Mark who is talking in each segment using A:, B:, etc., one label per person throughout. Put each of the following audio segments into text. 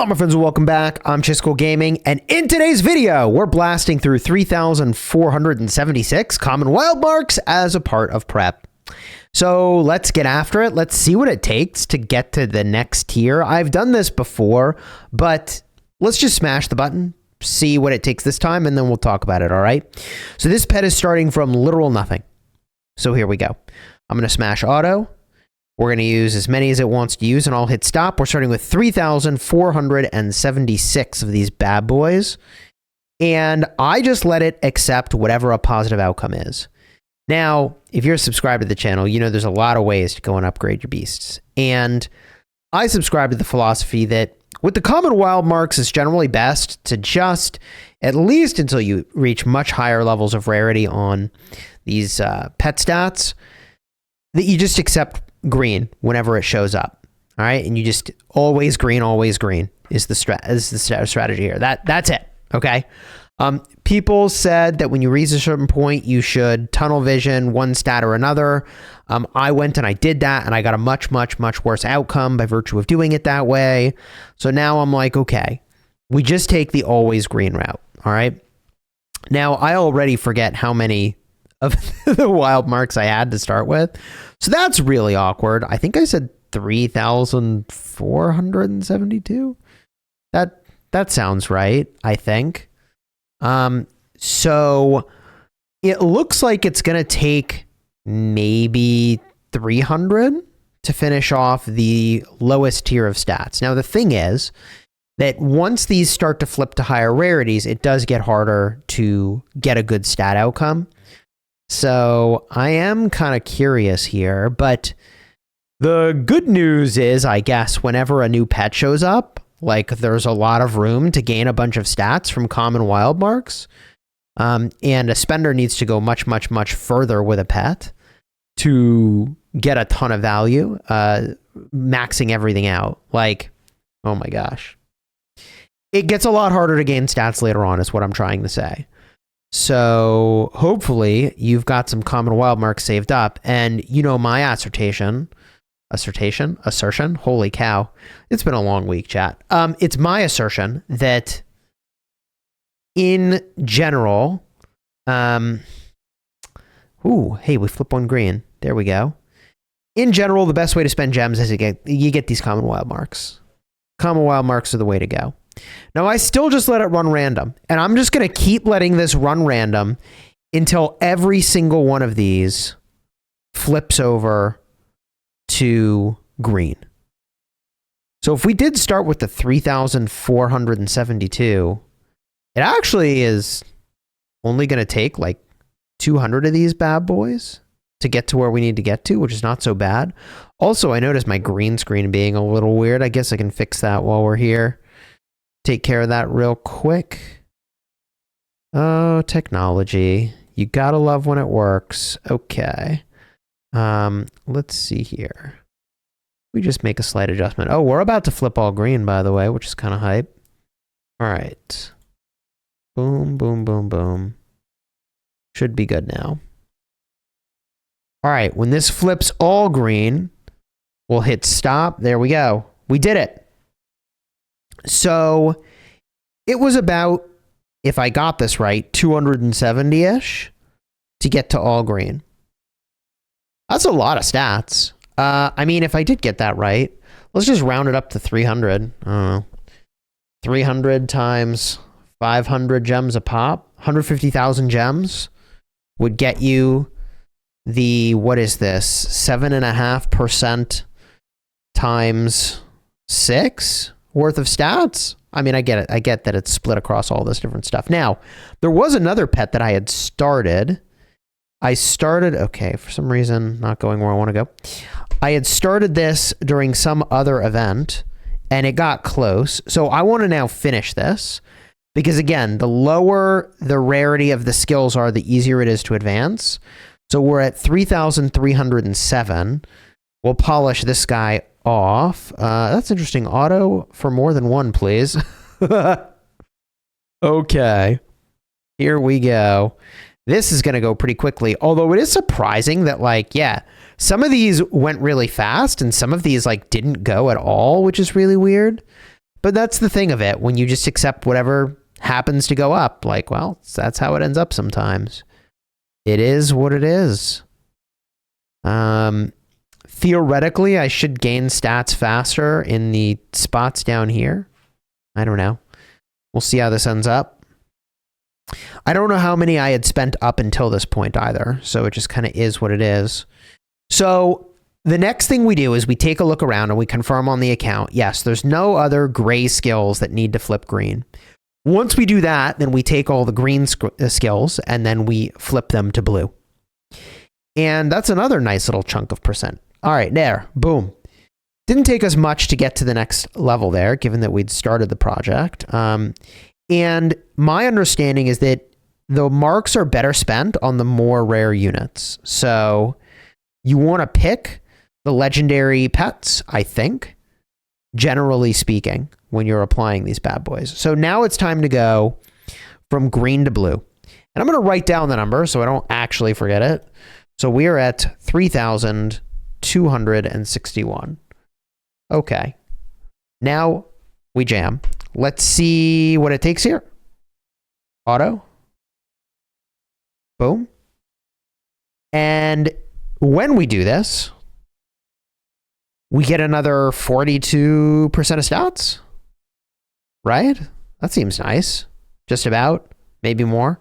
A: Hello my friends and welcome back. I'm Chisco Gaming, and in today's video we're blasting through 3,476 common wild marks as a part of prep. So let's get after it. Let's see what it takes to get to the next tier. I've done this before, but let's just smash the button, see what it takes this time, and then we'll talk about it, all right? So this pet is starting from literal nothing. So here we go. I'm going to smash auto. We're going to use as many as it wants to use, and I'll hit stop. We're starting with 3,476 of these bad boys, and I just let it accept whatever a positive outcome is. Now, if you're subscribed to the channel, you know there's a lot of ways to go and upgrade your beasts, and I subscribe to the philosophy that with the common wild marks, it's generally best to just, at least until you reach much higher levels of rarity on these pet stats, that you just accept green whenever it shows up. All right, and you just always green is the strategy here. That's it. Okay. People said that when you reach a certain point, you should tunnel vision one stat or another. I went and I did that, and I got a much worse outcome by virtue of doing it that way. So now I'm like, okay, we just take the always green route. All right. Now I already forget how many of the wild marks I had to start with. So that's really awkward. I think I said 3,472. That sounds right, I think. So it looks like it's going to take maybe 300 to finish off the lowest tier of stats. Now, the thing is that once these start to flip to higher rarities, it does get harder to get a good stat outcome. So I am kind of curious here, but the good news is, I guess, whenever a new pet shows up, like there's a lot of room to gain a bunch of stats from common wild marks. And a spender needs to go much further with a pet to get a ton of value, maxing everything out. Like, oh my gosh. It gets a lot harder to gain stats later on, is what I'm trying to say. So hopefully you've got some common wild marks saved up, and you know my assertion, holy cow, it's been a long week, chat. It's my assertion that in general, hey, we flip one green, there we go. In general, the best way to spend gems is you get these common wild marks. Common wild marks are the way to go. Now, I still just let it run random, and I'm just going to keep letting this run random until every single one of these flips over to green. So if we did start with the 3,472, it actually is only going to take like 200 of these bad boys to get to where we need to get to, which is not so bad. Also, I noticed my green screen being a little weird. I guess I can fix that while we're here. Take care of that real quick. Oh, technology. You gotta love when it works. Okay. Let's see here. We just make a slight adjustment. Oh, we're about to flip all green, by the way, which is kind of hype. All right. Boom, boom, boom, boom. Should be good now. All right. When this flips all green, we'll hit stop. There we go. We did it. So it was about, if I got this right, 270-ish to get to all green. That's a lot of stats. I mean, if I did get that right, let's just round it up to 300. I don't know. 300 times 500 gems a pop. 150,000 gems would get you the, what is this? 7.5% times 6 worth of stats. I mean, I get it. I get that it's split across all this different stuff. Now, there was another pet that I had started. Okay, for some reason, not going where I want to go. I had started this during some other event, and it got close. So I want to now finish this, because again, the lower the rarity of the skills are, the easier it is to advance. So we're at 3,307. We'll polish this guy off. That's interesting. Auto for more than one, please. Okay. Here we go. This is going to go pretty quickly. Although it is surprising that, like, yeah, some of these went really fast and some of these, like, didn't go at all, which is really weird. But that's the thing of it. When you just accept whatever happens to go up, like, well, that's how it ends up sometimes. It is what it is. Theoretically, I should gain stats faster in the spots down here. I don't know. We'll see how this ends up. I don't know how many I had spent up until this point either, so it just kind of is what it is. So the next thing we do is we take a look around and we confirm on the account, yes, there's no other gray skills that need to flip green. Once we do that, then we take all the green skills and then we flip them to blue. And that's another nice little chunk of percent. All right, there, boom. Didn't take us much to get to the next level there, given that we'd started the project. And my understanding is that the marks are better spent on the more rare units. So you want to pick the legendary pets, I think, generally speaking, when you're applying these bad boys. So now it's time to go from green to blue. And I'm going to write down the number so I don't actually forget it. So we are at 3,261. Okay. Now we jam. Let's see what it takes here. Auto. Boom. And when we do this, we get another 42% of stats, right? That seems nice. Just about, maybe more.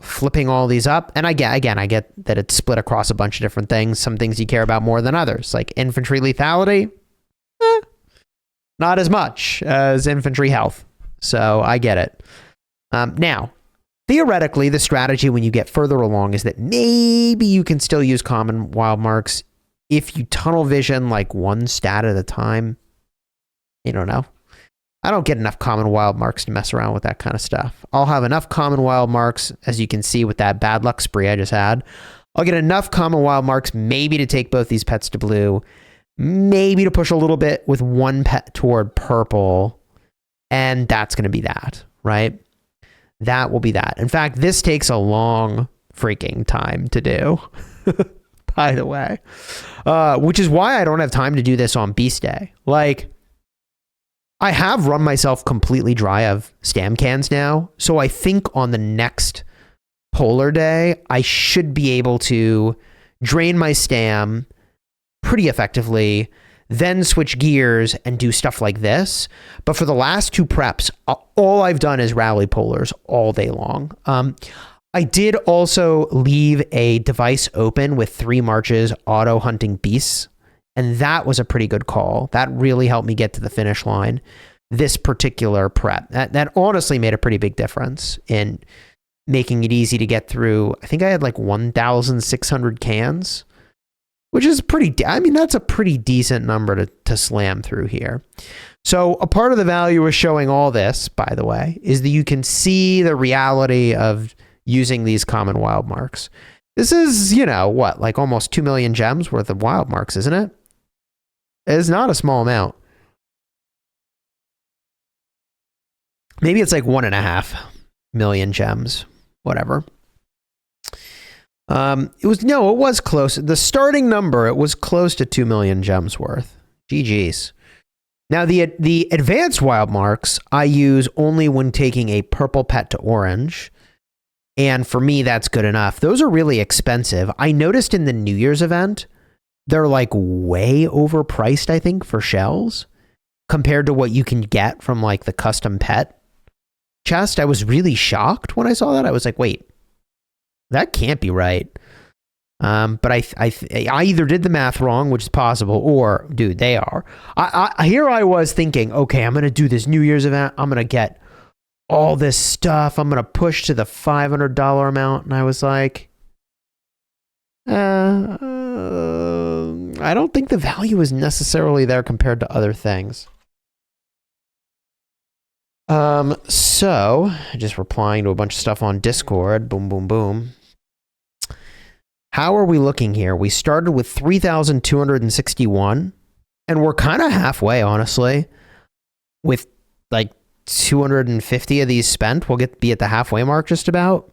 A: Flipping all these up. And I get that it's split across a bunch of different things. Some things you care about more than others, like infantry lethality. Not as much as infantry health. So I get it. Now, theoretically, the strategy when you get further along is that maybe you can still use common wild marks if you tunnel vision like one stat at a time. You don't know. I don't get enough common wild marks to mess around with that kind of stuff. I'll have enough common wild marks, as you can see with that bad luck spree I just had. I'll get enough common wild marks maybe to take both these pets to blue, maybe to push a little bit with one pet toward purple, and that's going to be that, right? That will be that. In fact, this takes a long freaking time to do, by the way, which is why I don't have time to do this on Beast Day. Like, I have run myself completely dry of stam cans now, so I think on the next Polar Day, I should be able to drain my stam pretty effectively, then switch gears and do stuff like this. But for the last two preps, all I've done is rally polars all day long. I did also leave a device open with 3 marches auto hunting beasts, and that was a pretty good call. That really helped me get to the finish line. This particular prep, that honestly made a pretty big difference in making it easy to get through. I think I had like 1,600 cans, which is that's a pretty decent number to slam through here. So a part of the value of showing all this, by the way, is that you can see the reality of using these common wild marks. This is, like almost 2 million gems worth of wild marks, isn't it? It's not a small amount. Maybe it's like 1.5 million gems, whatever. It was close. The starting number, it was close to 2 million gems worth. GG's. Now, the advanced wild marks I use only when taking a purple pet to orange. And for me, that's good enough. Those are really expensive. I noticed in the New Year's event, they're like way overpriced, I think, for shells compared to what you can get from like the custom pet chest. I was really shocked when I saw that. I was like, wait, that can't be right. But I either did the math wrong, which is possible, or dude, they are. Here I was thinking, okay, I'm going to do this New Year's event. I'm going to get all this stuff. I'm going to push to the $500 amount. And I was like, I don't think the value is necessarily there compared to other things. So just replying to a bunch of stuff on Discord. Boom, boom, boom. How are we looking here? We started with 3,261, and we're kind of halfway, honestly. With like 250 of these spent, we'll be at the halfway mark just about.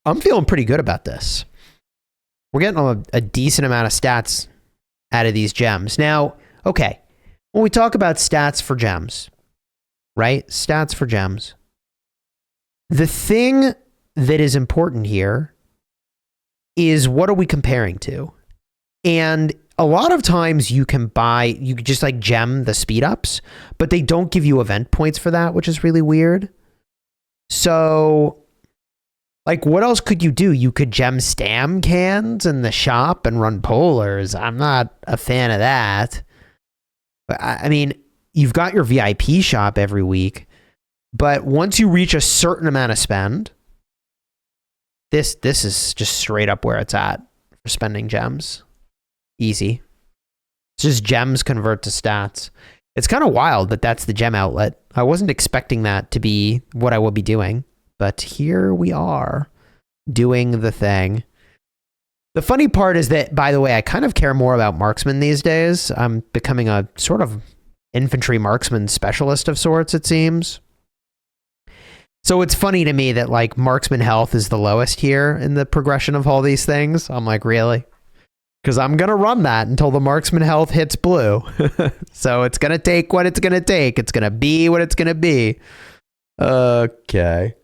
A: I'm feeling pretty good about this. We're getting a decent amount of stats out of these gems. Now, okay, When we talk about stats for gems, right? Stats for gems. The thing that is important here is what are we comparing to? And a lot of times you can just like gem the speed ups, but they don't give you event points for that, which is really weird. So, like, what else could you do? You could gem stam cans in the shop and run polars. I'm not a fan of that. But I mean, you've got your VIP shop every week, but once you reach a certain amount of spend, this is just straight up where it's at for spending gems. Easy. It's just gems convert to stats. It's kind of wild that that's the gem outlet. I wasn't expecting that to be what I will be doing, but here we are doing the thing. The funny part is that, by the way, I kind of care more about marksman these days. I'm becoming a sort of infantry marksman specialist of sorts, it seems. So it's funny to me that like marksman health is the lowest here in the progression of all these things. I'm like, really? Because I'm going to run that until the marksman health hits blue. So it's going to take what it's going to take. It's going to be what it's going to be. Okay.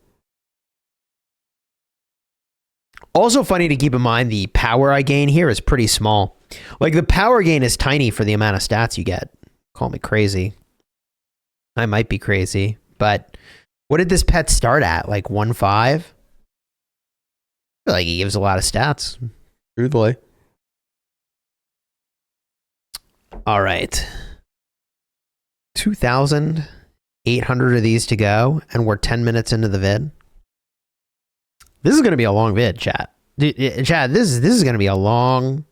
A: Also funny to keep in mind, the power I gain here is pretty small. Like the power gain is tiny for the amount of stats you get. Call me crazy. I might be crazy. But what did this pet start at? Like 1.5? I feel like he gives a lot of stats. Truthfully. All right. 2,800 of these to go, and we're 10 minutes into the vid. This is going to be a long vid, chat. Chat, this is going to be a long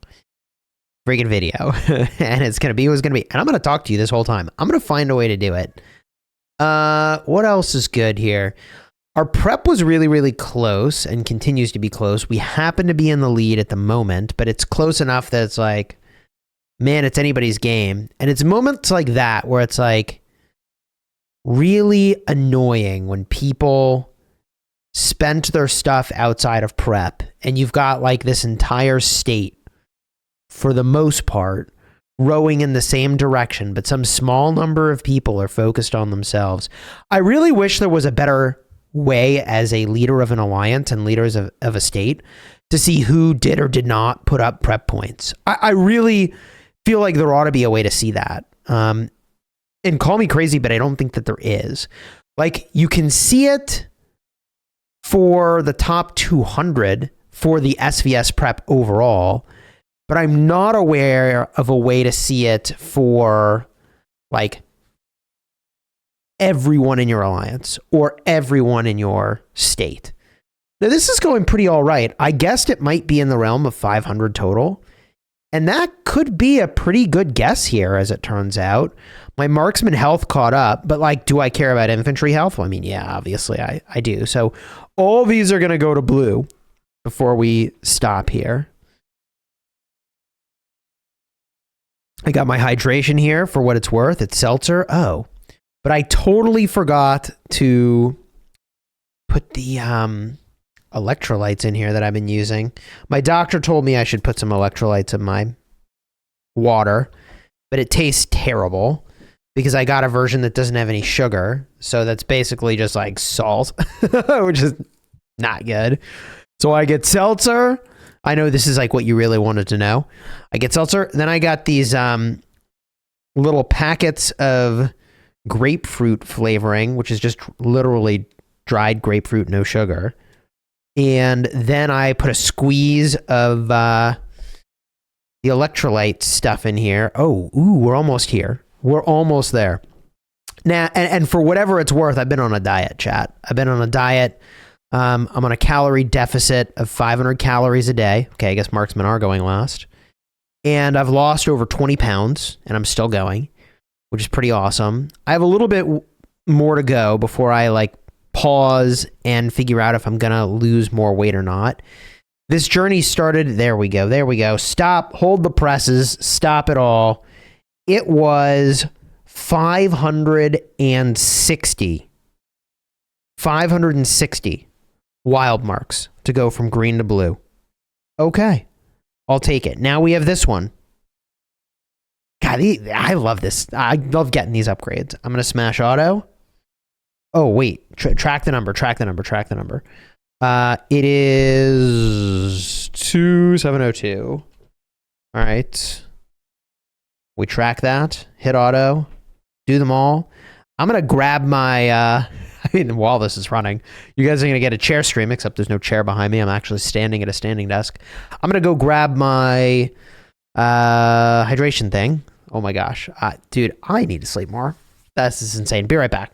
A: freaking video. And it's going to be what it's going to be. And I'm going to talk to you this whole time. I'm going to find a way to do it. What else is good here? Our prep was really, really close and continues to be close. We happen to be in the lead at the moment, but it's close enough that it's like, man, it's anybody's game. And it's moments like that where it's like really annoying when people spent their stuff outside of prep and you've got like this entire state, for the most part, rowing in the same direction, but some small number of people are focused on themselves. I really wish there was a better way as a leader of an alliance and leaders of a state to see who did or did not put up prep points. I really feel like there ought to be a way to see that. And call me crazy, but I don't think that there is. Like, you can see it for the top 200 for the SVS prep overall, but I'm not aware of a way to see it for like everyone in your alliance or everyone in your state. Now, this is going pretty all right. I guessed it might be in the realm of 500 total. And that could be a pretty good guess here, as it turns out. My marksman health caught up, but like, do I care about infantry health? Well, I mean, yeah, obviously I do. So all these are going to go to blue before we stop here. I got my hydration here for what it's worth. It's seltzer. Oh, but I totally forgot to put the electrolytes in here that I've been using. My doctor told me I should put some electrolytes in my water, but it tastes terrible because I got a version that doesn't have any sugar. So that's basically just like salt, which is not good. So I get seltzer. I know this is like what you really wanted to know. I get seltzer. Then I got these little packets of grapefruit flavoring, which is just literally dried grapefruit, no sugar. And then I put a squeeze of the electrolyte stuff in here. Oh, ooh, we're almost here. We're almost there. Now, and for whatever it's worth, I've been on a diet, chat. I've been on a diet. I'm on a calorie deficit of 500 calories a day. Okay, I guess marksmen are going last. And I've lost over 20 pounds, and I'm still going, which is pretty awesome. I have a little bit more to go before I like pause and figure out if I'm going to lose more weight or not. This journey started, there we go, there we go. Stop, hold the presses, stop it all. It was 560 wild marks to go from green to blue. Okay, I'll take it. Now we have this one. God, I love this. I love getting these upgrades. I'm going to smash auto. Oh, wait. Track the number. It is 2702. All right. We track that. Hit auto. Do them all. I'm going to grab my... while this is running, you guys are going to get a chair stream, except there's no chair behind me. I'm actually standing at a standing desk. I'm going to go grab my hydration thing. Oh my gosh. Dude, I need to sleep more. This is insane. Be right back.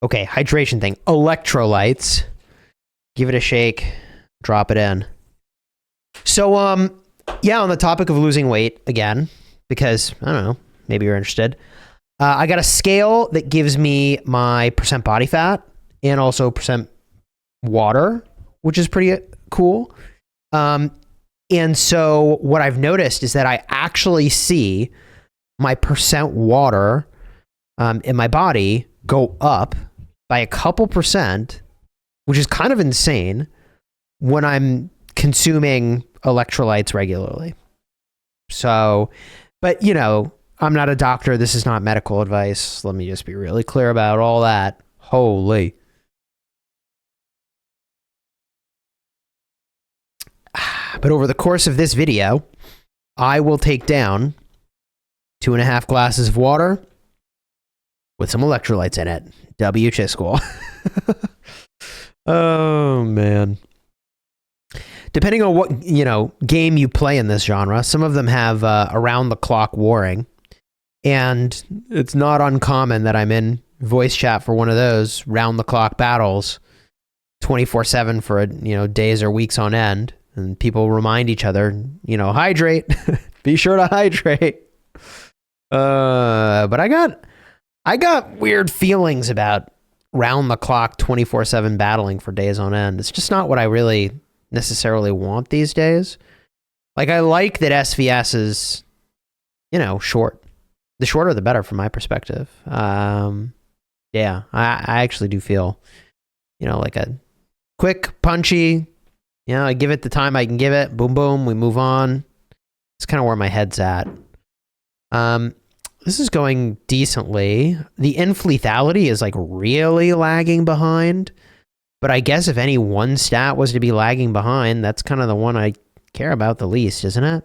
A: Okay, hydration thing. Electrolytes. Give it a shake. Drop it in. So, yeah, on the topic of losing weight, again, because, I don't know, maybe you're interested. I got a scale that gives me my percent body fat and also percent water, which is pretty cool. And so what I've noticed is that I actually see my percent water in my body go up by a couple percent, which is kind of insane when I'm consuming electrolytes regularly. So, but you know, I'm not a doctor. This is not medical advice. Let me just be really clear about all that. Holy. But over the course of this video, I will take down 2.5 glasses of water with some electrolytes in it. W. Chiscool. Oh, man. Depending on what, you know, game you play in this genre, some of them have around-the-clock warring. And it's not uncommon that I'm in voice chat for one of those round-the-clock battles 24/7 for, you know, days or weeks on end. And people remind each other, you know, hydrate. Be sure to hydrate. But I got weird feelings about round-the-clock 24/7 battling for days on end. It's just not what I really necessarily want these days. Like, I like that SVS is, you know, short. The shorter the better from my perspective. Yeah, I actually do feel, you know, like a quick, punchy, you know, I give it the time I can give it. Boom, boom, we move on. It's kind of where my head's at. This is going decently. The inflethality is like really lagging behind. But I guess if any one stat was to be lagging behind, that's kind of the one I care about the least, isn't it?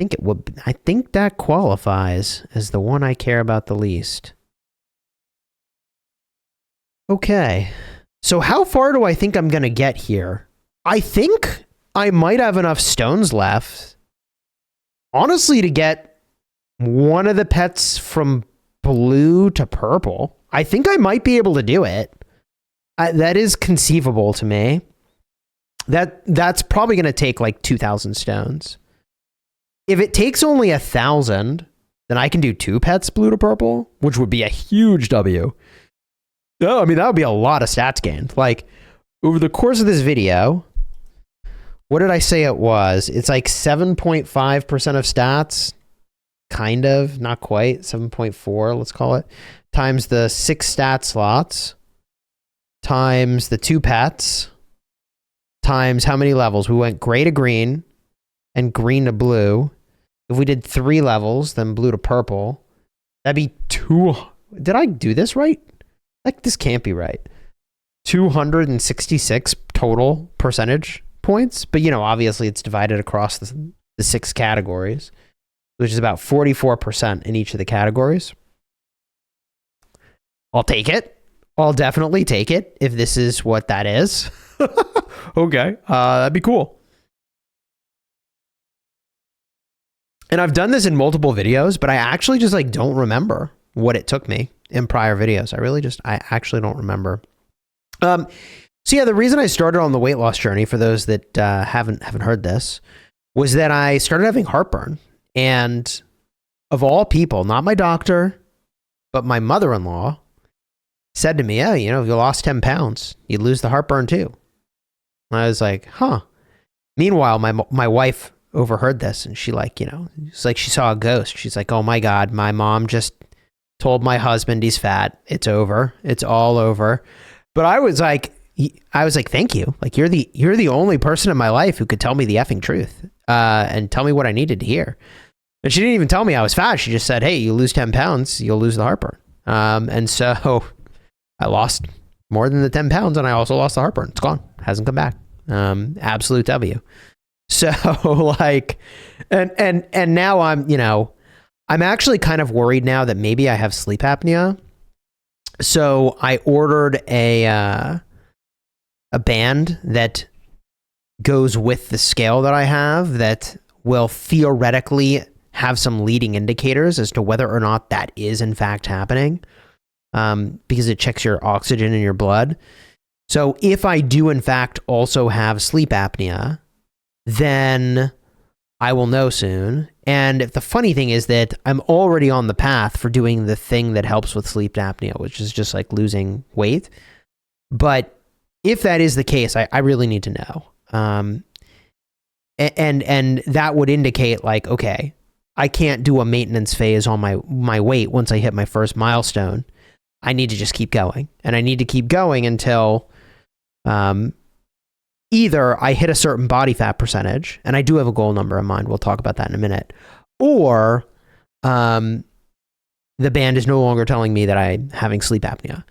A: think it would. I think that qualifies as the one I care about the least. Okay. So how far do I think I'm going to get here? I think I might have enough stones left, honestly, to get one of the pets from blue to purple. I think I might be able to do it. That is conceivable to me. That's probably going to take like 2,000 stones. If it takes only 1,000, then I can do 2 pets blue to purple, which would be a huge W. No, I mean, that would be a lot of stats gained. Like, over the course of this video, what did I say it was? It's like 7.5% of stats. Kind of, not quite. 7.4, let's call it. Times the 6 stat slots. Times the 2 pets. Times how many levels? We went gray to green and green to blue. If we did 3 levels, then blue to purple, that'd be 2. Did I do this right? Like, this can't be right. 266 total percentage points. But, you know, obviously it's divided across the 6 categories, which is about 44% in each of the categories. I'll take it. I'll definitely take it if this is what that is. Okay, that'd be cool. And I've done this in multiple videos, but I actually just like don't remember what it took me in prior videos. I actually don't remember. So yeah, the reason I started on the weight loss journey, for those that haven't heard this, was that I started having heartburn. And of all people, not my doctor, but my mother-in-law said to me, "Oh, you know, if you lost 10 pounds, you'd lose the heartburn too." And I was like, huh. Meanwhile, my wife overheard this, and she like, it's like she saw a ghost. She's like, oh my God, my mom just told my husband he's fat. It's over. It's all over. But I was like, thank you. Like, you're the only person in my life who could tell me the effing truth, and tell me what I needed to hear. And she didn't even tell me I was fat. She just said, hey, you lose 10 pounds, you'll lose the heartburn. And so I lost more than the 10 pounds, and I also lost the heartburn. It's gone. Hasn't come back. Absolute W. So like, and now I'm actually kind of worried now that maybe I have sleep apnea. So I ordered a band that goes with the scale that I have that will theoretically have some leading indicators as to whether or not that is in fact happening, because it checks your oxygen in your blood. So if I do in fact also have sleep apnea, then I will know soon. And if the funny thing is that I'm already on the path for doing the thing that helps with sleep apnea, which is just like losing weight. But if that is the case, I really need to know. And that would indicate like, okay, I can't do a maintenance phase on my weight once I hit my first milestone. I need to just keep going. And I need to keep going until either I hit a certain body fat percentage, and I do have a goal number in mind. We'll talk about that in a minute. Or the band is no longer telling me that I'm having sleep apnea.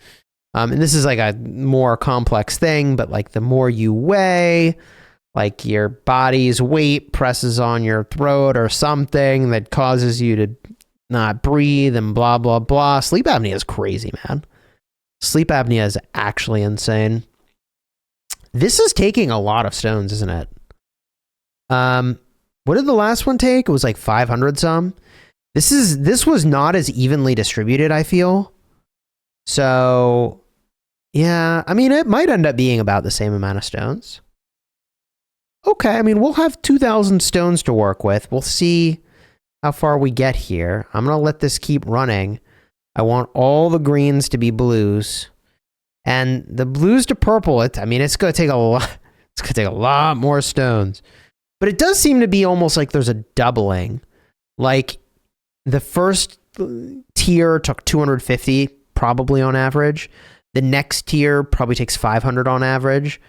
A: And this is like a more complex thing, but like the more you weigh, like your body's weight presses on your throat or something that causes you to not breathe and blah, blah, blah. Sleep apnea is crazy, man. Sleep apnea is actually insane. This is taking a lot of stones, isn't it? What did the last one take? It was like 500 some. This was not as evenly distributed, I feel. So, yeah, I mean, it might end up being about the same amount of stones. Okay, I mean, we'll have 2,000 stones to work with. We'll see how far we get here. I'm going to let this keep running. I want all the greens to be blues. And the blues to purple, it's going to take a lot. It's going to take a lot more stones. But it does seem to be almost like there's a doubling. Like the first tier took 250 probably on average. The next tier probably takes 500 on average.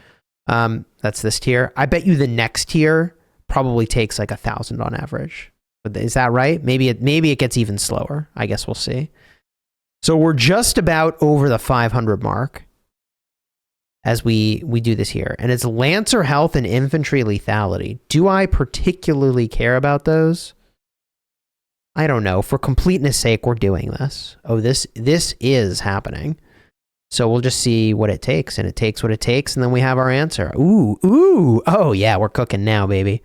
A: That's this tier. I bet you the next tier probably takes like 1,000 on average. Is that right? Maybe it gets even slower. I guess we'll see. So we're just about over the 500 mark as we do this here. And it's Lancer health and infantry lethality. Do I particularly care about those? I don't know. For completeness sake, we're doing this. Oh, this is happening. So we'll just see what it takes, and it takes what it takes, and then we have our answer. Ooh. Oh, yeah, we're cooking now, baby.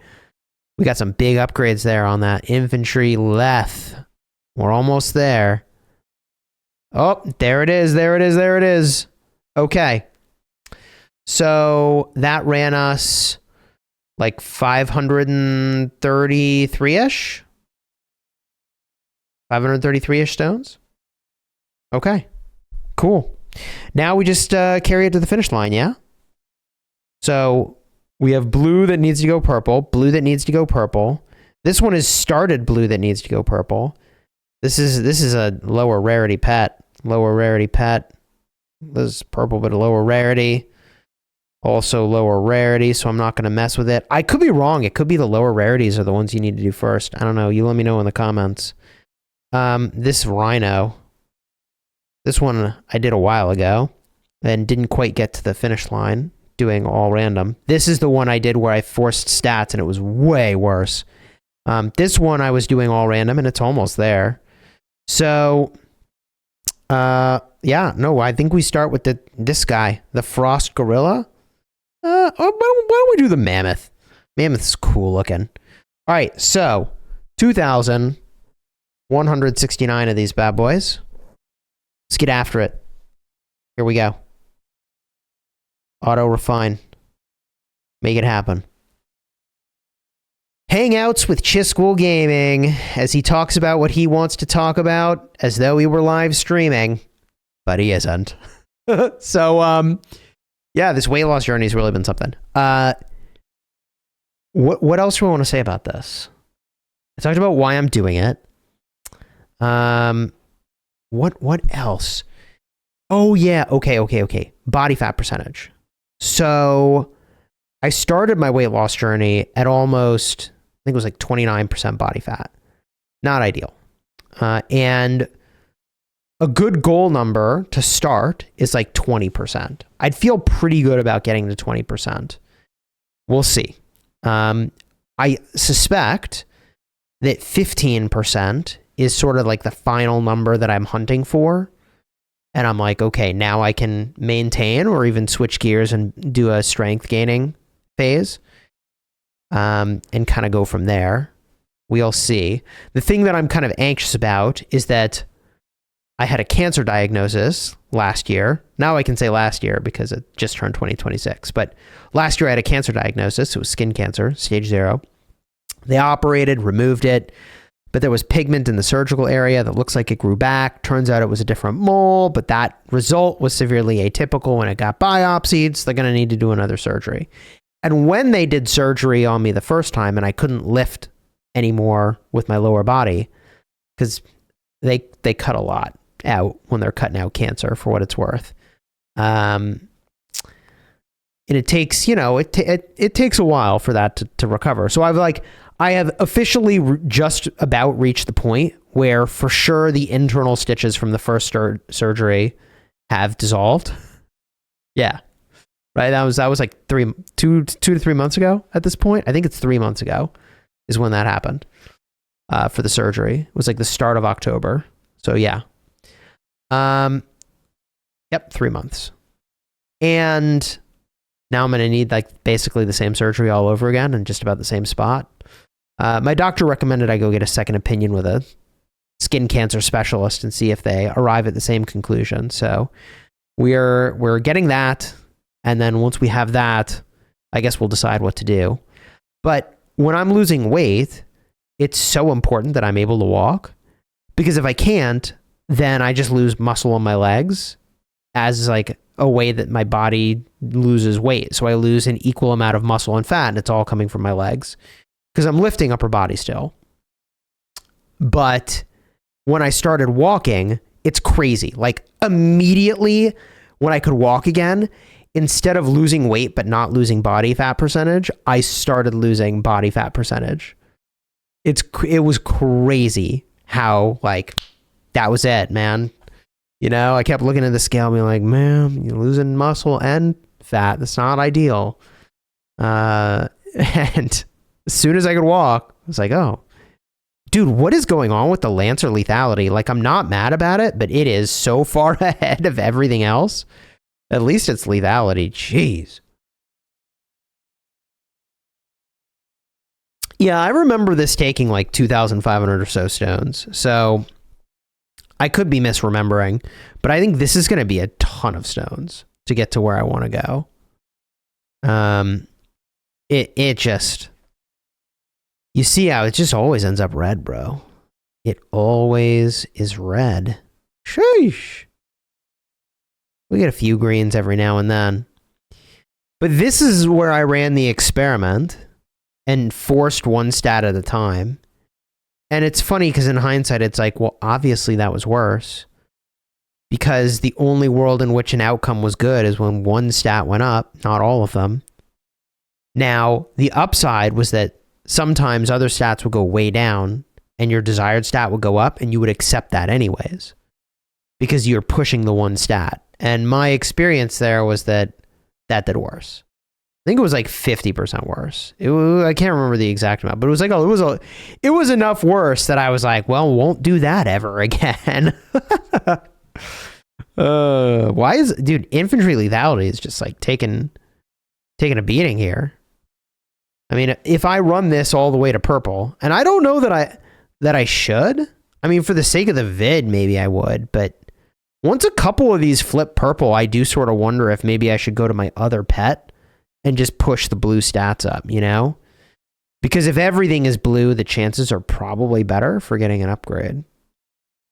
A: We got some big upgrades there on that infantry leth. We're almost there. Oh, there it is. Okay. So that ran us like 533-ish? 533-ish stones? Okay. Cool. Now we just carry it to the finish line, yeah? So we have blue that needs to go purple, blue that needs to go purple. This one is started blue that needs to go purple. This is a lower rarity pet. This is purple, but a lower rarity. Also lower rarity, so I'm not going to mess with it. I could be wrong. It could be the lower rarities are the ones you need to do first. I don't know. You let me know in the comments. This rhino. This one I did a while ago and didn't quite get to the finish line doing all random. This is the one I did where I forced stats and it was way worse. This one I was doing all random and it's almost there. So, yeah, no, I think we start with this guy, the Frost Gorilla. Why don't we do the Mammoth? Mammoth's cool looking. All right, so 2,169 of these bad boys. Let's get after it. Here we go. Auto refine. Make it happen. Hangouts with Chisquil Gaming as he talks about what he wants to talk about as though he were live streaming, but he isn't. So, yeah, this weight loss journey has really been something. what else do I want to say about this? I talked about why I'm doing it. What else? Oh yeah, okay. Body fat percentage. So I started my weight loss journey at almost, I think it was like 29% body fat. Not ideal. And a good goal number to start is like 20%. I'd feel pretty good about getting to 20%. We'll see. I suspect that 15% is sort of like the final number that I'm hunting for. And I'm like, okay, now I can maintain or even switch gears and do a strength gaining phase, and kind of go from there. We'll see. The thing that I'm kind of anxious about is that I had a cancer diagnosis last year. Now I can say last year because it just turned 2026. But last year I had a cancer diagnosis. It was skin cancer, stage 0. They operated, removed it, but there was pigment in the surgical area that looks like it grew back. Turns out it was a different mole, but that result was severely atypical when it got biopsied, so they're going to need to do another surgery. And when they did surgery on me the first time and I couldn't lift anymore with my lower body, because they cut a lot out when they're cutting out cancer, for what it's worth. And it takes, it takes a while for that to recover. So I have officially just about reached the point where for sure the internal stitches from the first surgery have dissolved. Yeah. Right. That was like 2 to 3 months ago at this point. I think it's 3 months ago is when that happened, for the surgery. It was like the start of October. So yeah. Yep. 3 months. And now I'm going to need like basically the same surgery all over again in just about the same spot. My doctor recommended I go get a second opinion with a skin cancer specialist and see if they arrive at the same conclusion. So we're getting that. And then once we have that, I guess we'll decide what to do. But when I'm losing weight, it's so important that I'm able to walk, because if I can't, then I just lose muscle on my legs as like a way that my body loses weight. So I lose an equal amount of muscle and fat, and it's all coming from my legs because I'm lifting upper body still. But when I started walking, it's crazy. Like immediately when I could walk again, instead of losing weight but not losing body fat percentage, I started losing body fat percentage. It was crazy how like that was it, man. I kept looking at the scale and being like, man, you're losing muscle and fat. That's not ideal. And as soon as I could walk, I was like, oh, dude, what is going on with the Lancer lethality? Like, I'm not mad about it, but it is so far ahead of everything else. At least it's lethality. Jeez. Yeah, I remember this taking like 2,500 or so stones. So I could be misremembering, but I think this is going to be a ton of stones to get to where I want to go. It just, you see how it just always ends up red, bro. It always is red. Sheesh. We get a few greens every now and then. But this is where I ran the experiment and forced one stat at a time. And it's funny because in hindsight, it's like, well, obviously that was worse, because the only world in which an outcome was good is when one stat went up, not all of them. Now, the upside was that sometimes other stats would go way down and your desired stat would go up, and you would accept that anyways because you're pushing the one stat. And my experience there was that did worse. I think it was like 50% worse. I can't remember the exact amount, but it was like, it was enough worse that I was like, well, won't do that ever again. Why is, dude, infantry lethality is just like taking a beating here. I mean, if I run this all the way to purple, and I don't know that I should. I mean, for the sake of the vid, maybe I would, but once a couple of these flip purple, I do sort of wonder if maybe I should go to my other pet and just push the blue stats up, Because if everything is blue, the chances are probably better for getting an upgrade.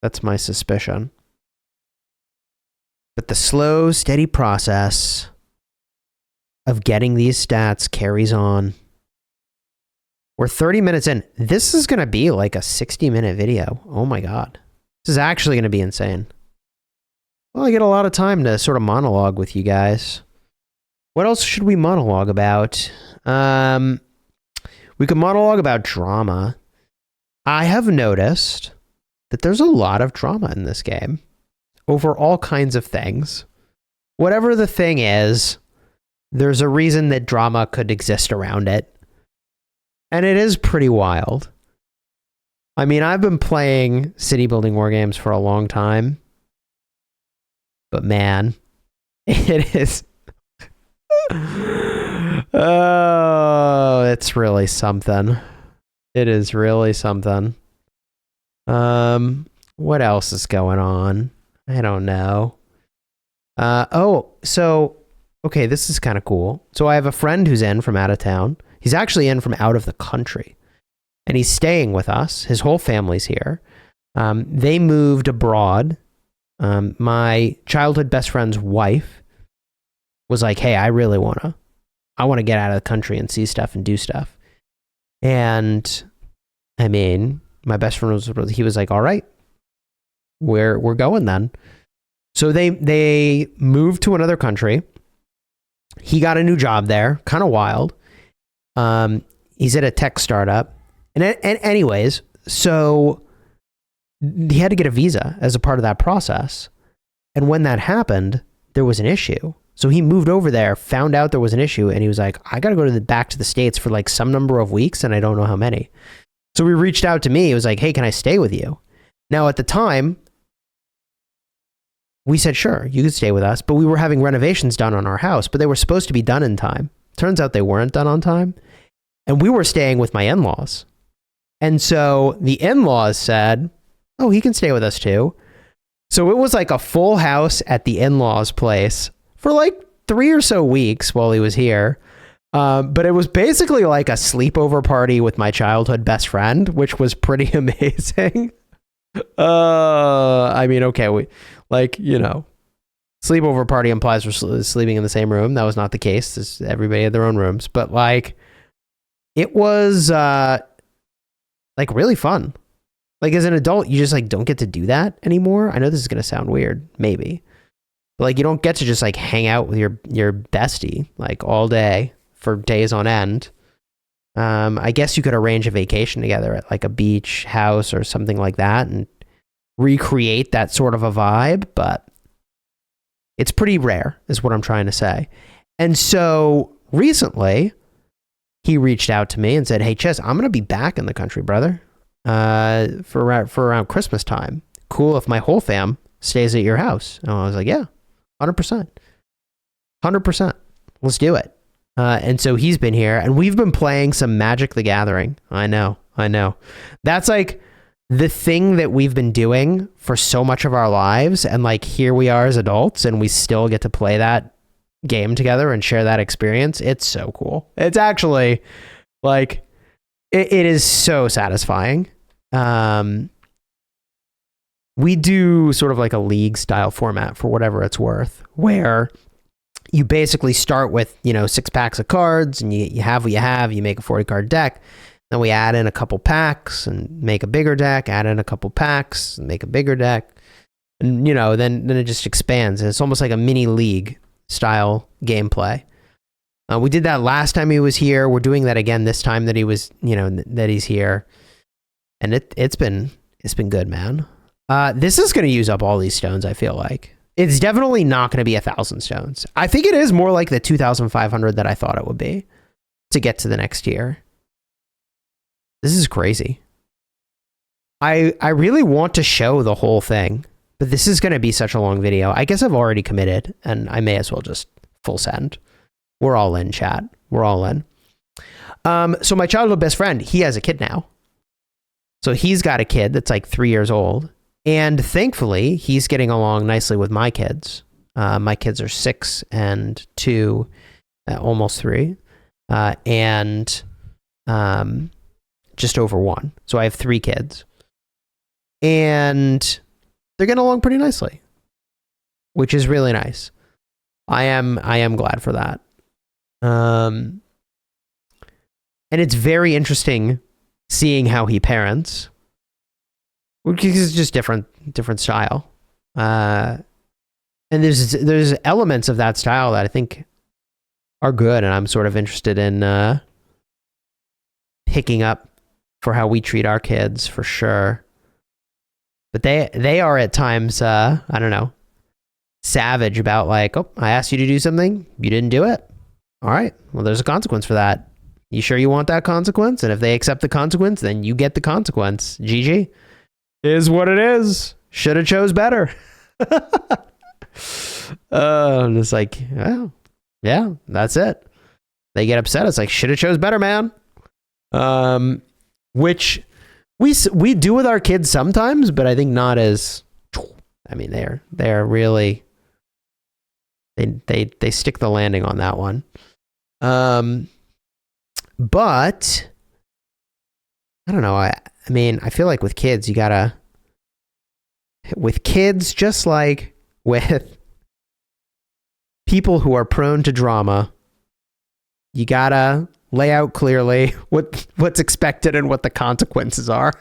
A: That's my suspicion. But the slow, steady process of getting these stats carries on. We're 30 minutes in. This is going to be like a 60-minute video. Oh my God. This is actually going to be insane. Well, I get a lot of time to sort of monologue with you guys. What else should we monologue about? We could monologue about drama. I have noticed that there's a lot of drama in this game over all kinds of things. Whatever the thing is, there's a reason that drama could exist around it. And it is pretty wild. I mean, I've been playing city building war games for a long time. But man, it is... oh, it's really something. It is really something. What else is going on? I don't know. Okay, this is kind of cool. So I have a friend who's in from out of town. He's actually in from out of the country. And he's staying with us. His whole family's here. They moved abroad. My childhood best friend's wife was like, hey, I want to get out of the country and see stuff and do stuff. And I mean, my best friend he was like, all right, we're going then. So they moved to another country. He got a new job there, kind of wild. He's at a tech startup. And anyways, so he had to get a visa as a part of that process. And when that happened, there was an issue. So he moved over there, found out there was an issue, and he was like, I got to go back to the States for like some number of weeks, and I don't know how many. So he reached out to me. He was like, hey, can I stay with you? Now, at the time, we said, sure, you could stay with us, but we were having renovations done on our house, but they were supposed to be done in time. Turns out they weren't done on time. And we were staying with my in-laws. And so the in-laws said, oh, he can stay with us too. So it was like a full house at the in-laws' place for like 3 or so weeks while he was here. But it was basically like a sleepover party with my childhood best friend, which was pretty amazing. I mean, okay, sleepover party implies we're sleeping in the same room. That was not the case. Everybody had their own rooms, but like, it was like really fun. Like as an adult, you just like don't get to do that anymore. I know this is gonna sound weird, maybe, but like you don't get to just like hang out with your bestie like all day for days on end. I guess you could arrange a vacation together at like a beach house or something like that and recreate that sort of a vibe, but it's pretty rare is what I'm trying to say. And so recently he reached out to me and said, hey Chess, I'm going to be back in the country, brother, for around Christmas time. Cool if my whole fam stays at your house. And I was like, yeah, 100%. 100%. Let's do it. And so he's been here and we've been playing some Magic the Gathering. I know. That's like the thing that we've been doing for so much of our lives. And like, here we are as adults and we still get to play that game together and share that experience. It's so cool. It's actually like, it is so satisfying. We do sort of like a league style format for whatever it's worth, where you basically start with, 6 packs of cards and you have what you have, you make a 40 card deck. Then we add in a couple packs and make a bigger deck, add in a couple packs and make a bigger deck. And, then it just expands. And it's almost like a mini league style gameplay. We did that last time he was here. We're doing that again this time that he was, that he's here. And it's been good, man. This is going to use up all these stones, I feel like. It's definitely not going to be 1,000 stones. I think it is more like the 2,500 that I thought it would be to get to the next tier. This is crazy. I really want to show the whole thing, but this is going to be such a long video. I guess I've already committed and I may as well just full send. We're all in, chat. We're all in. So my childhood best friend, he has a kid now. So he's got a kid that's like 3 years old. And thankfully, he's getting along nicely with my kids. My kids are 6 and 2, almost 3, and just over 1. So I have 3 kids. And they're getting along pretty nicely, which is really nice. I am glad for that. And And it's very interesting seeing how he parents. Because it's just different style. And there's elements of that style that I think are good, and I'm sort of interested in picking up for how we treat our kids, for sure. But they are at times, I don't know, savage about like, oh, I asked you to do something, you didn't do it. All right, well, there's a consequence for that. You sure you want that consequence? And if they accept the consequence, then you get the consequence. GG. Is what it is. Should have chose better. I'm just like, oh, yeah, that's it. They get upset. It's like, should have chose better, man. Which we do with our kids sometimes, but I think not as. I mean, they're really they stick the landing on that one. But I don't know. I mean, I feel like with kids, with kids, just like with people who are prone to drama, you gotta lay out clearly what's expected and what the consequences are.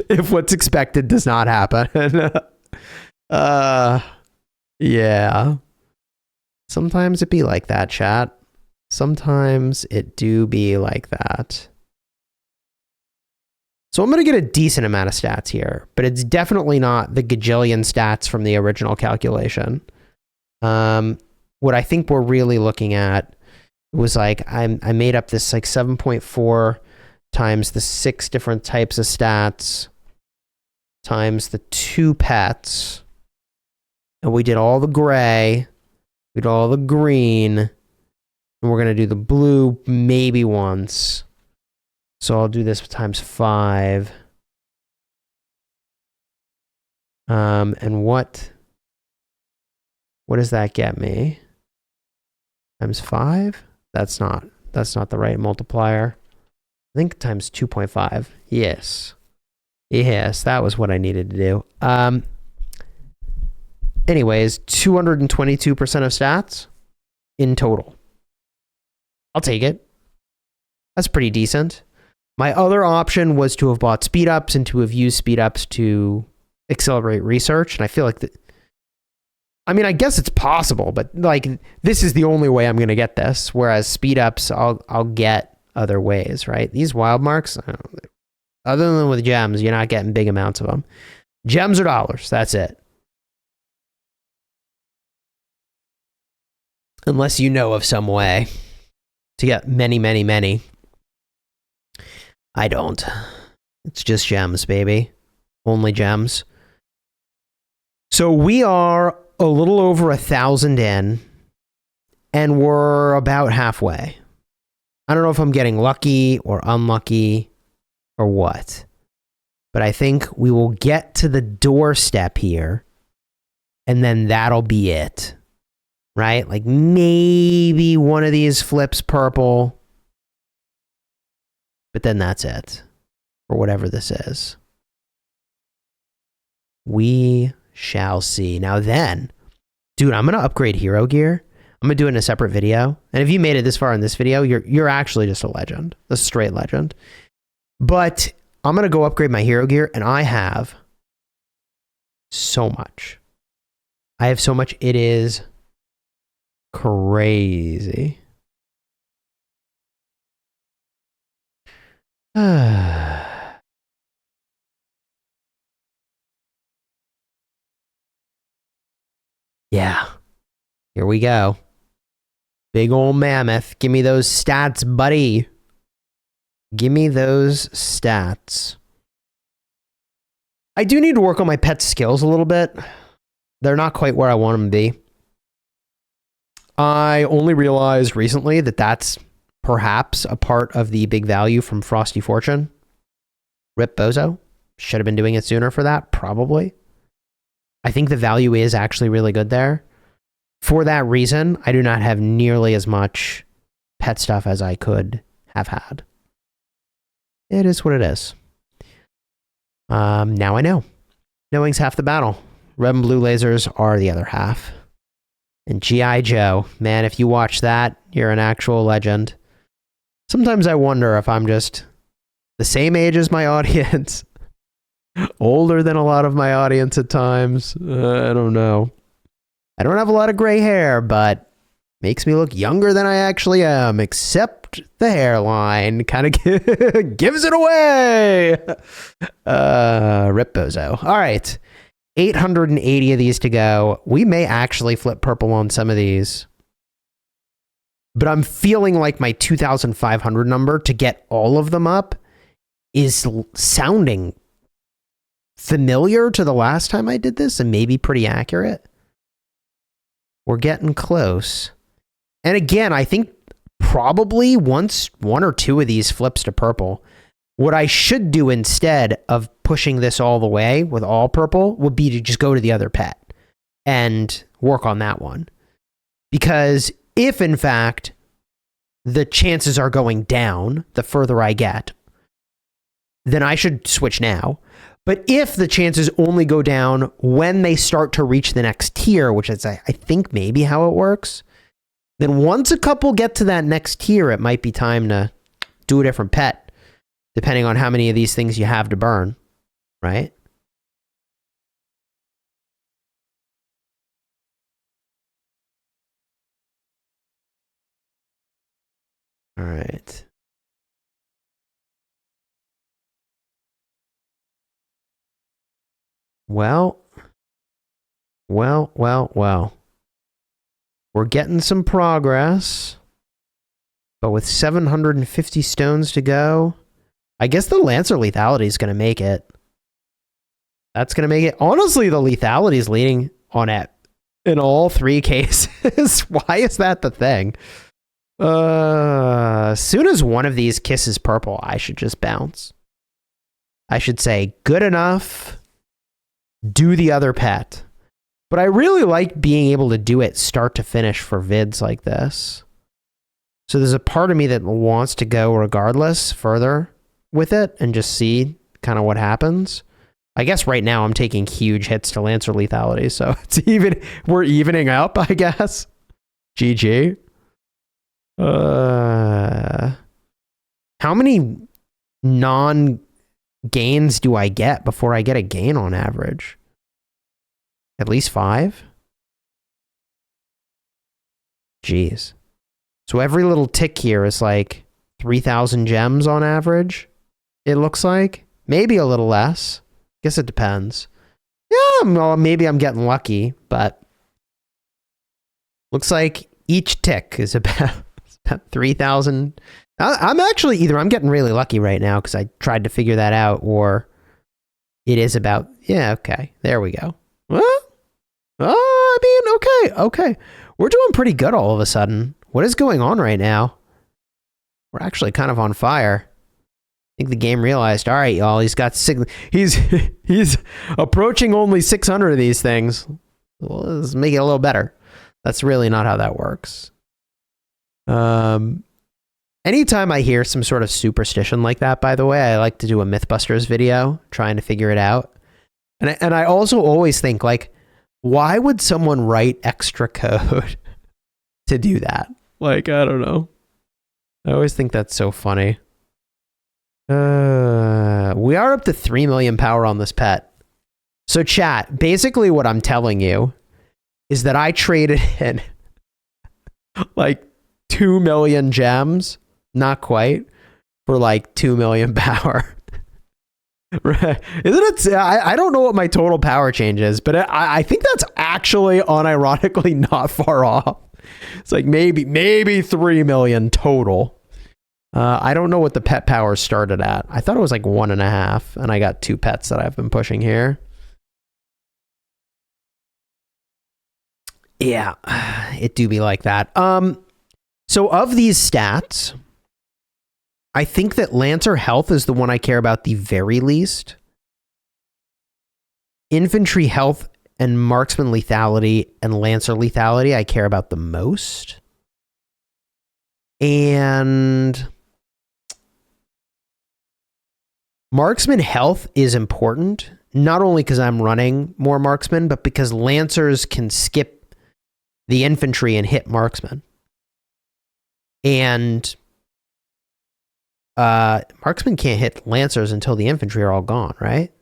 A: If what's expected does not happen. Yeah. Sometimes it be like that, chat. Sometimes it do be like that. So I'm going to get a decent amount of stats here, but it's definitely not the gajillion stats from the original calculation. What I think we're really looking at was like, I made up this like 7.4 times the 6 different types of stats times the 2 pets. And we did all the gray, we did all the green, and we're going to do the blue maybe once. So I'll do this times 5. And what does that get me? Times 5? That's not the right multiplier. I think times 2.5. Yes. Yes, that was what I needed to do. Anyways, 222% of stats in total. I'll take it. That's pretty decent. My other option was to have bought speed ups and to have used speed ups to accelerate research. And I feel like I mean, I guess it's possible, but like this is the only way I'm going to get this. Whereas speed ups, I'll get other ways, right? These wild marks, other than with gems, you're not getting big amounts of them. Gems or dollars, that's it. Unless you know of some way to get many, many, many. I don't. It's just gems, baby. Only gems. So we are a little over 1,000 in, and we're about halfway. I don't know if I'm getting lucky or unlucky or what, but I think we will get to the doorstep here, and then that'll be it, right? Like maybe one of these flips purple, but then that's it for whatever this is. We shall see. Now then, dude, I'm going to upgrade hero gear. I'm going to do it in a separate video. And if you made it this far in this video, you're actually just a legend. A straight legend. But I'm going to go upgrade my hero gear, and I have so much. I have so much. It is crazy. Yeah. Here we go. Big old mammoth. Give me those stats, buddy. Give me those stats. I do need to work on my pet skills a little bit. They're not quite where I want them to be. I only realized recently that that's perhaps a part of the big value from Frosty Fortune. Rip Bozo. Should have been doing it sooner for that, probably. I think the value is actually really good there. For that reason, I do not have nearly as much pet stuff as I could have had. It is what it is. Now I know. Knowing's half the battle. Red and blue lasers are the other half. And G.I. Joe, man, if you watch that, you're an actual legend. Sometimes I wonder if I'm just the same age as my audience, older than a lot of my audience at times. I don't know. I don't have a lot of gray hair, but makes me look younger than I actually am, except the hairline kind of gives it away. Rip Bozo. All right. 880 of these to go. We may actually flip purple on some of these. But I'm feeling like my 2,500 number to get all of them up is sounding familiar to the last time I did this and maybe pretty accurate. We're getting close. And again, I think probably once one or two of these flips to purple, what I should do instead of pushing this all the way with all purple would be to just go to the other pet and work on that one. Because if in fact the chances are going down the further I get, then I should switch now. But if the chances only go down when they start to reach the next tier, which is I think maybe how it works, then once a couple get to that next tier, it might be time to do a different pet, depending on how many of these things you have to burn, right? All right. Well. We're getting some progress. But with 750 stones to go, I guess the Lancer lethality is going to make it. That's going to make it. Honestly, the lethality is leading on it in all three cases. Why is that the thing? As soon as one of these kisses purple, I should just bounce. I should say, good enough. Do the other pet. But I really like being able to do it start to finish for vids like this. So there's a part of me that wants to go regardless further with it and just see kind of what happens. I guess right now I'm taking huge hits to Lancer lethality, so we're evening up, I guess. GG. How many non-gains do I get before I get a gain on average? At least 5? Jeez. So every little tick here is like 3,000 gems on average, it looks like. Maybe a little less. Guess it depends. Yeah, well, maybe I'm getting lucky, but looks like each tick is about 3,000. I'm actually either I'm getting really lucky right now because I tried to figure that out, or it is about, yeah, okay, there we go. Well, I mean, okay. We're doing pretty good all of a sudden. What is going on right now? We're actually kind of on fire. I think the game realized, all right, y'all, he's approaching only 600 of these things. Well, let's make it a little better. That's really not how that works. Anytime I hear some sort of superstition like that, by the way, I like to do a Mythbusters video trying to figure it out. And I also always think, like, why would someone write extra code to do that? Like, I don't know. I always think that's so funny. We are up to 3 million power on this pet. So chat, basically what I'm telling you is that I traded in like 2 million gems, not quite, for like 2 million power. Right. Isn't it? I don't know what my total power change is, but I think that's actually unironically not far off. It's like maybe 3 million total. I don't know what the pet power started at. I thought it was like 1.5, and I got 2 pets that I've been pushing here. Yeah, it do be like that. So of these stats, I think that Lancer health is the one I care about the very least. Infantry health and marksman lethality and Lancer lethality I care about the most. And marksman health is important, not only because I'm running more marksman, but because Lancers can skip the infantry and hit marksman. And Marksman can't hit Lancers until the infantry are all gone, right?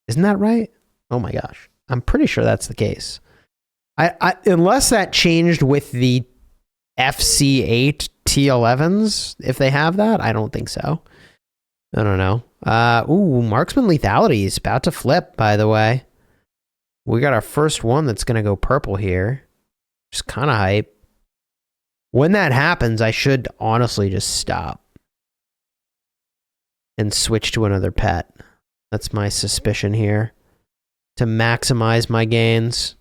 A: Isn't that right? Oh my gosh. I'm pretty sure that's the case. I unless that changed with the FC8 T11s, if they have that, I don't think so. I don't know. Ooh, Marksman lethality is about to flip, by the way. We got our first one that's going to go purple here. Just kind of hype. When that happens, I should honestly just stop and switch to another pet. That's my suspicion here. To maximize my gains.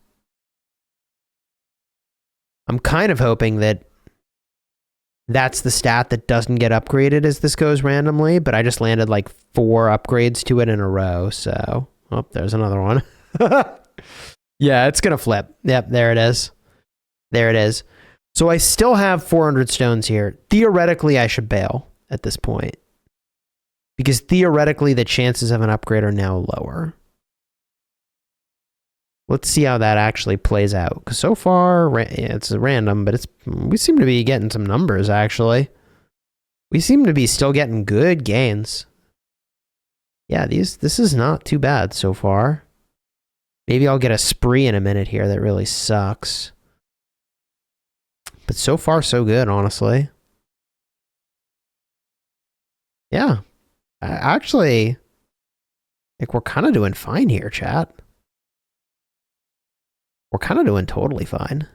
A: I'm kind of hoping that that's the stat that doesn't get upgraded as this goes randomly, but I just landed like 4 upgrades to it in a row, so... Oh, there's another one. Yeah, it's gonna flip. Yep, there it is. There it is. So I still have 400 stones here. Theoretically, I should bail at this point. Because theoretically, the chances of an upgrade are now lower. Let's see how that actually plays out. Because so far, it's random, but we seem to be getting some numbers, actually. We seem to be still getting good gains. Yeah, this is not too bad so far. Maybe I'll get a spree in a minute here that really sucks. But so far, so good, honestly. Yeah. Actually, like, we're kind of doing fine here, chat. We're kind of doing totally fine.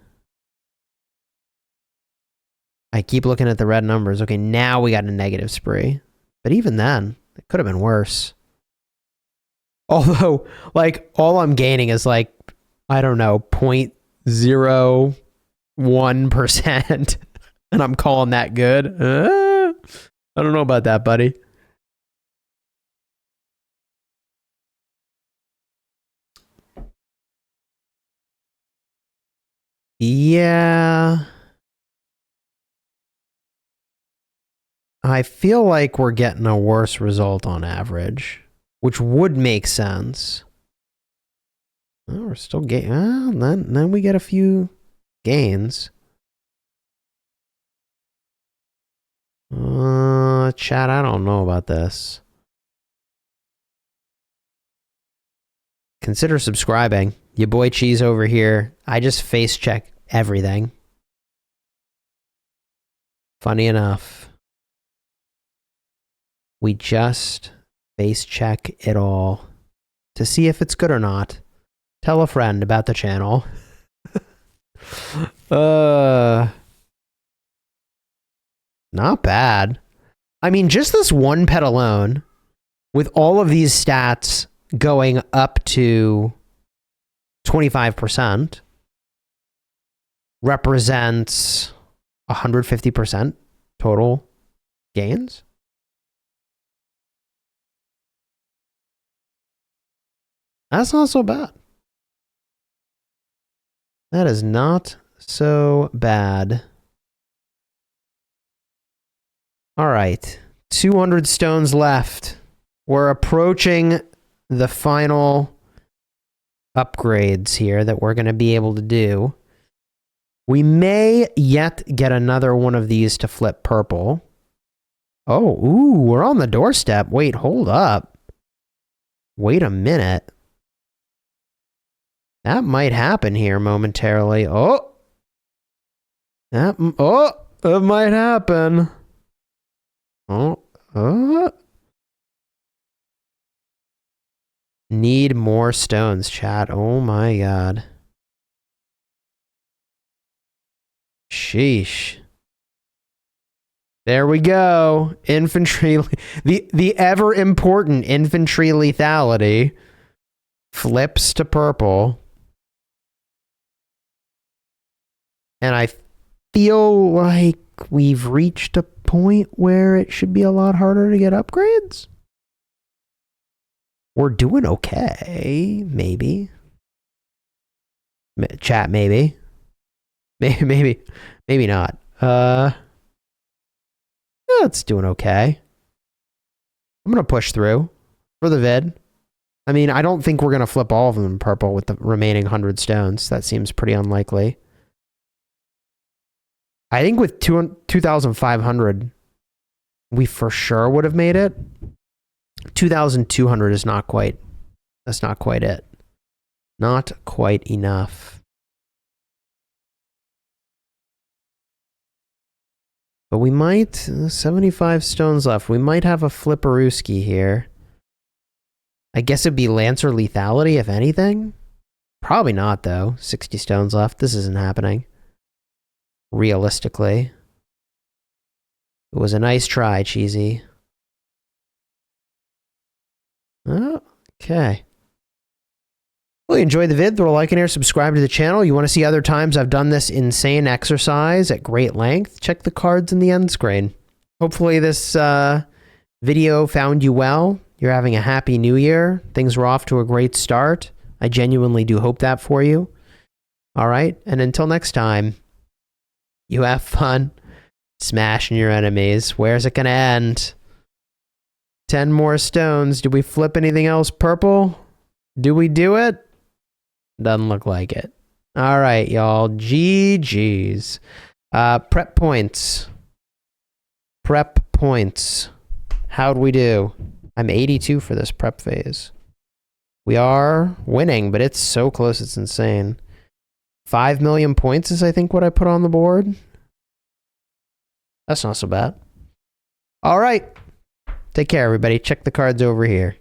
A: I keep looking at the red numbers. Okay, now we got a negative spree. But even then, it could have been worse. Although, like, all I'm gaining is, like, I don't know, 0.01%. And I'm calling that good. I don't know about that, buddy. Yeah. I feel like we're getting a worse result on average, which would make sense. Oh, we're still getting... then we get a few gains. Chat, I don't know about this. Consider subscribing. Your boy Cheese over here. I just face check everything. Funny enough. We just face check it all to see if it's good or not. Tell a friend about the channel. Not bad. I mean, just this one pet alone, with all of these stats going up to 25%, represents 150% total gains. That's not so bad. That is not so bad. All right. 200 stones left. We're approaching the final upgrades here that we're going to be able to do. We may yet get another one of these to flip purple. Oh, ooh, we're on the doorstep. Wait, hold up. Wait a minute. That might happen here momentarily. Oh! That might happen. Need more stones, chat. Oh my god. Sheesh. There we go. Infantry, the ever important infantry lethality flips to purple. And I feel like we've reached a point where it should be a lot harder to get upgrades. We're doing okay, maybe. Chat, maybe. Maybe not. Yeah, it's doing okay. I'm gonna push through for the vid. I mean, I don't think we're gonna flip all of them purple with the remaining 100 stones. That seems pretty unlikely. I think with 2,500, we for sure would have made it. 2,200 is not quite. That's not quite it. Not quite enough. But we might, 75 stones left. We might have a flipperooski here. I guess it'd be Lancer lethality, if anything. Probably not, though. 60 stones left. This isn't happening. Realistically. It was a nice try, Cheesy. Oh, okay. Well, you enjoyed the vid, throw a like in here, subscribe to the channel. You want to see other times I've done this insane exercise at great length? Check the cards in the end screen. Hopefully this video found you well. You're having a happy new year. Things were off to a great start. I genuinely do hope that for you. All right, and until next time, you have fun smashing your enemies. Where's it going to end? 10 more stones. Do we flip anything else purple? Do we do it? Doesn't look like it. All right, y'all. GG's. Prep points. Prep points. How'd we do? I'm 82 for this prep phase. We are winning, but it's so close, it's insane. 5 million points is, I think, what I put on the board. That's not so bad. All right. Take care, everybody. Check the cards over here.